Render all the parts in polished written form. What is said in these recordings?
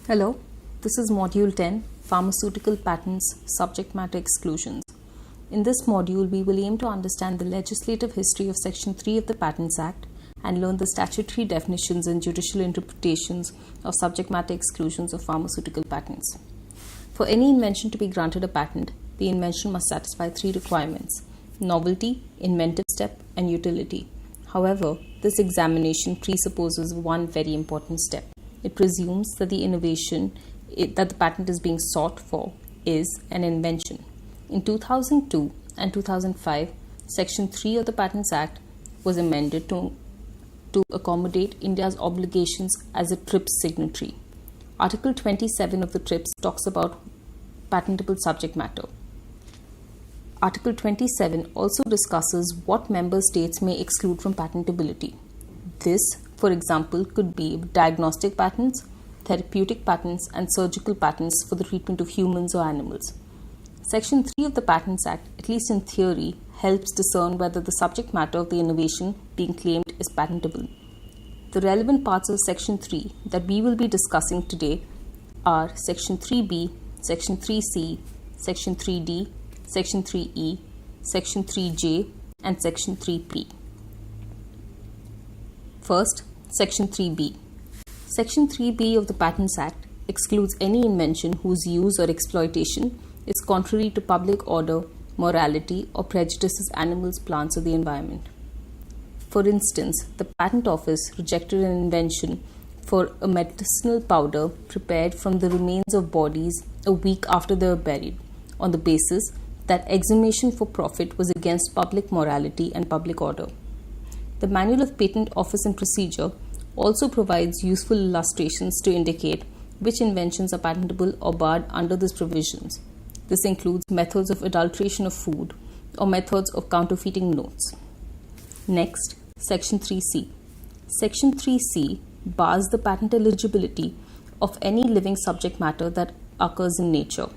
Hello, this is Module 10, Pharmaceutical Patents, Subject Matter Exclusions. In this module, we will aim to understand the legislative history of Section 3 of the Patents Act and learn the statutory definitions and judicial interpretations of subject matter exclusions of pharmaceutical patents. For any invention to be granted a patent, the invention must satisfy three requirements: novelty, inventive step, and utility. However, this examination presupposes one very important step. It presumes that the innovation that the patent is being sought for is an invention. In 2002 and 2005, Section 3 of the Patents Act was amended to accommodate India's obligations as a TRIPS signatory. Article 27 of the TRIPS talks about patentable subject matter. Article 27 also discusses what member states may exclude from patentability. This, for example, could be diagnostic patents, therapeutic patents, and surgical patents for the treatment of humans or animals. Section 3 of the Patents Act, at least in theory, helps discern whether the subject matter of the innovation being claimed is patentable. The relevant parts of Section 3 that we will be discussing today are Section 3B, Section 3C, Section 3D, Section 3E, Section 3J, and Section 3P. First, Section 3B. Section 3B of the Patents Act excludes any invention whose use or exploitation is contrary to public order, morality, or prejudices animals, plants, or the environment. For instance, the Patent Office rejected an invention for a medicinal powder prepared from the remains of bodies a week after they were buried, on the basis that exhumation for profit was against public morality and public order. The Manual of Patent Office and Procedure also provides useful illustrations to indicate which inventions are patentable or barred under these provisions. This includes methods of adulteration of food or methods of counterfeiting notes. Next, Section 3C. Section 3C bars the patent eligibility of any living subject matter that occurs in nature.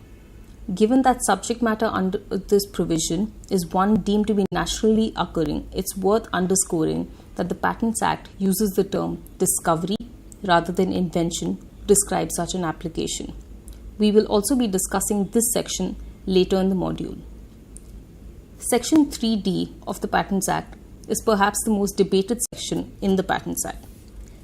Given that subject matter under this provision is one deemed to be naturally occurring, it's worth underscoring that the Patents Act uses the term discovery rather than invention to describe such an application. We will also be discussing this section later in the module. Section 3D of the Patents Act is perhaps the most debated section in the Patents Act.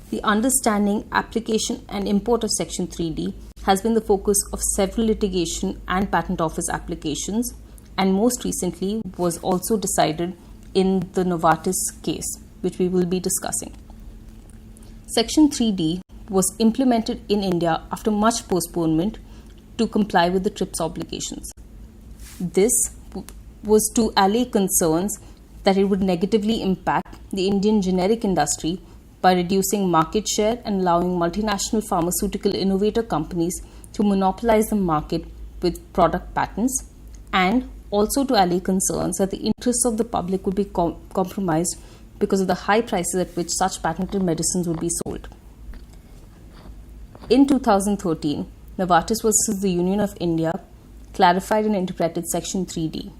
The understanding, application, and import of Section 3D has been the focus of several litigation and patent office applications, and most recently was also decided in the Novartis case, which we will be discussing. Section 3D was implemented in India after much postponement to comply with the TRIPS obligations. This was to allay concerns that it would negatively impact the Indian generic industry by reducing market share and allowing multinational pharmaceutical innovator companies to monopolize the market with product patents, and also to allay concerns that the interests of the public would be compromised because of the high prices at which such patented medicines would be sold. In 2013, Novartis versus the Union of India clarified and interpreted Section 3D.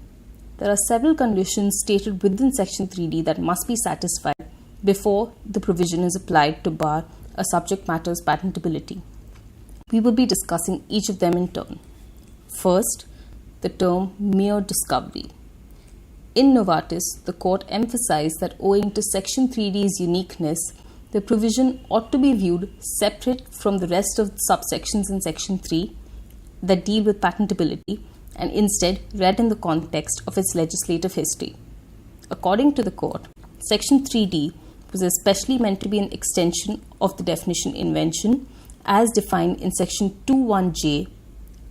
There are several conditions stated within Section 3D that must be satisfied before the provision is applied to bar a subject matter's patentability. We will be discussing each of them in turn. First, the term mere discovery. In Novartis, the court emphasized that owing to Section 3D's uniqueness, the provision ought to be viewed separate from the rest of the subsections in Section 3 that deal with patentability, and instead read in the context of its legislative history. According to the court, Section 3D was especially meant to be an extension of the definition invention as defined in Section 21J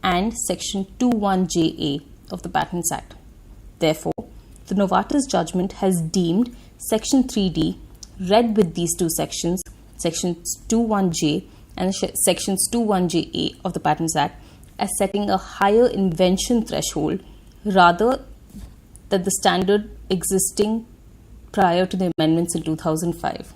and Section 21JA of the Patents Act. Therefore, the Novartis judgment has deemed Section 3D, read with these two sections, Sections 21J and Sections 21JA of the Patents Act, as setting a higher invention threshold rather than the standard existing prior to the amendments in 2005.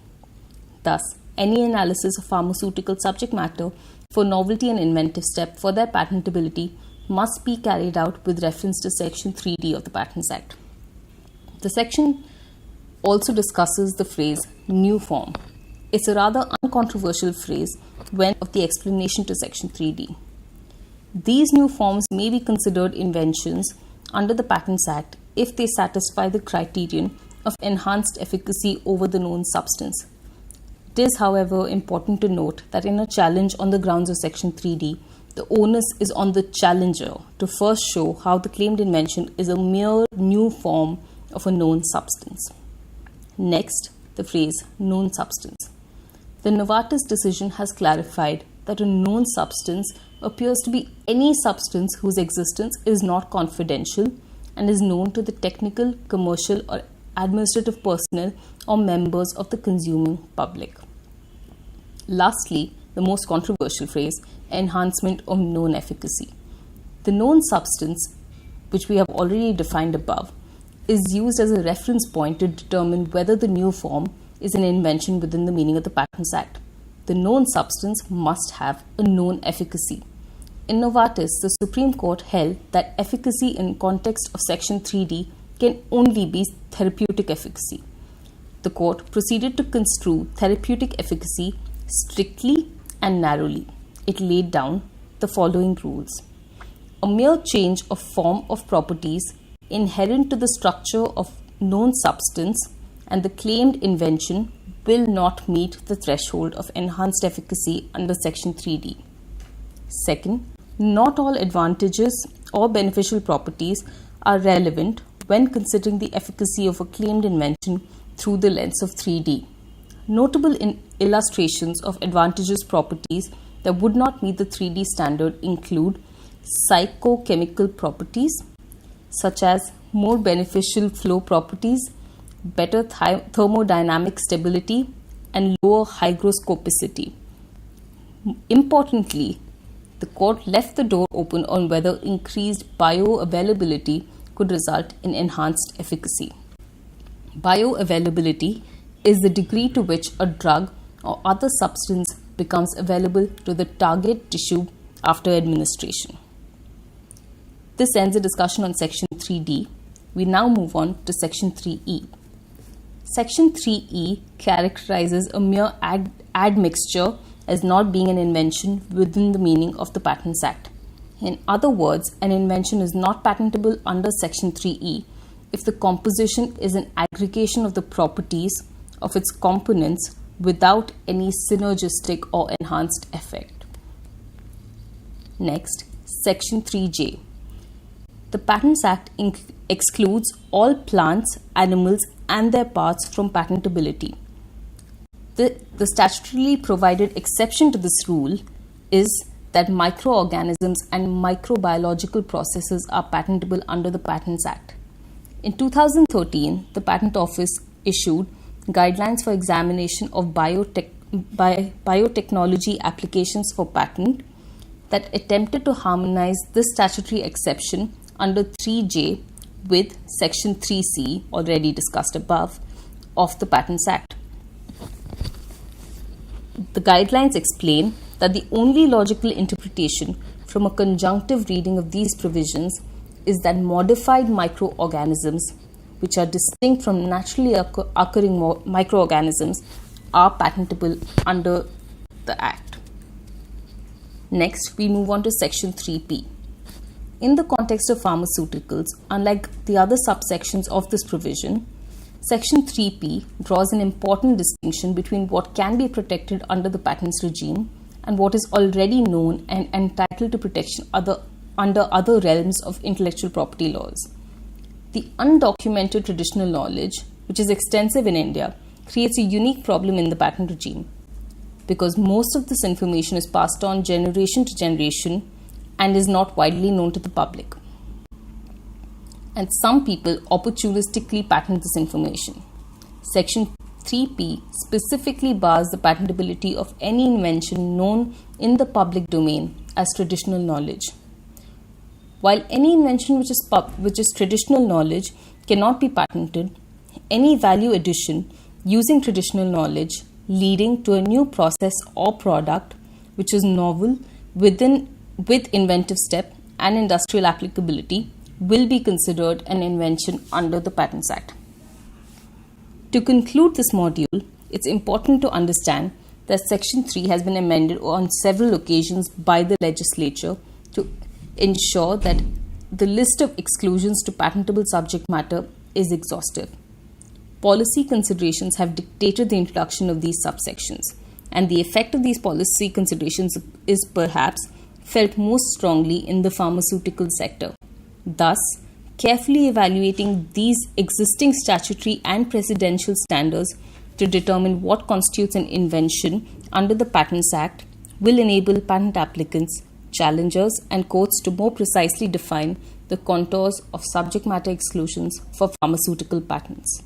Thus, any analysis of pharmaceutical subject matter for novelty and inventive step for their patentability must be carried out with reference to Section 3D of the Patents Act. The section also discusses the phrase new form. It's a rather uncontroversial phrase when of the explanation to Section 3D. These new forms may be considered inventions under the Patents Act if they satisfy the criterion of enhanced efficacy over the known substance. It is, however, important to note that in a challenge on the grounds of Section 3D, the onus is on the challenger to first show how the claimed invention is a mere new form of a known substance. Next, the phrase known substance. The Novartis decision has clarified that a known substance appears to be any substance whose existence is not confidential and is known to the technical, commercial, or administrative personnel or members of the consuming public. Lastly, the most controversial phrase, enhancement of known efficacy. The known substance, which we have already defined above, is used as a reference point to determine whether the new form is an invention within the meaning of the Patents Act. The known substance must have a known efficacy. In Novartis, the Supreme Court held that efficacy in context of Section 3D can only be therapeutic efficacy. The court proceeded to construe therapeutic efficacy strictly and narrowly. It laid down the following rules. A mere change of form of properties inherent to the structure of known substance and the claimed invention will not meet the threshold of enhanced efficacy under Section 3D. Second, not all advantages or beneficial properties are relevant when considering the efficacy of a claimed invention through the lens of 3D. Notable illustrations of advantageous properties that would not meet the 3D standard include psychochemical properties, such as more beneficial flow properties, better thermodynamic stability, and lower hygroscopicity. Importantly, the court left the door open on whether increased bioavailability could result in enhanced efficacy. Bioavailability is the degree to which a drug or other substance becomes available to the target tissue after administration. This ends the discussion on Section 3D. We now move on to Section 3E. Section 3E characterizes a mere admixture as not being an invention within the meaning of the Patents Act. In other words, an invention is not patentable under Section 3E if the composition is an aggregation of the properties of its components without any synergistic or enhanced effect. Next, Section 3J. The Patents Act excludes all plants, animals, and their parts from patentability. The statutorily provided exception to this rule is that microorganisms and microbiological processes are patentable under the Patents Act. In 2013, the Patent Office issued guidelines for examination of biotechnology applications for patent that attempted to harmonize this statutory exception under 3J with Section 3C, already discussed above, of the Patents Act. The guidelines explain that the only logical interpretation from a conjunctive reading of these provisions is that modified microorganisms, which are distinct from naturally occurring microorganisms, are patentable under the Act. Next, we move on to Section 3P. In the context of pharmaceuticals, unlike the other subsections of this provision, Section 3P draws an important distinction between what can be protected under the patents regime and what is already known and entitled to protection under other realms of intellectual property laws. The undocumented traditional knowledge, which is extensive in India, creates a unique problem in the patent regime because most of this information is passed on generation to generation and is not widely known to the public. And some people opportunistically patent this information. Section 3P specifically bars the patentability of any invention known in the public domain as traditional knowledge. While any invention which is traditional knowledge cannot be patented, any value addition using traditional knowledge leading to a new process or product which is novel with inventive step and industrial applicability will be considered an invention under the Patents Act. To conclude this module, it's important to understand that Section 3 has been amended on several occasions by the legislature to ensure that the list of exclusions to patentable subject matter is exhaustive. Policy considerations have dictated the introduction of these subsections, and the effect of these policy considerations is perhaps felt most strongly in the pharmaceutical sector. Thus, carefully evaluating these existing statutory and precedential standards to determine what constitutes an invention under the Patents Act will enable patent applicants, challengers, and courts to more precisely define the contours of subject matter exclusions for pharmaceutical patents.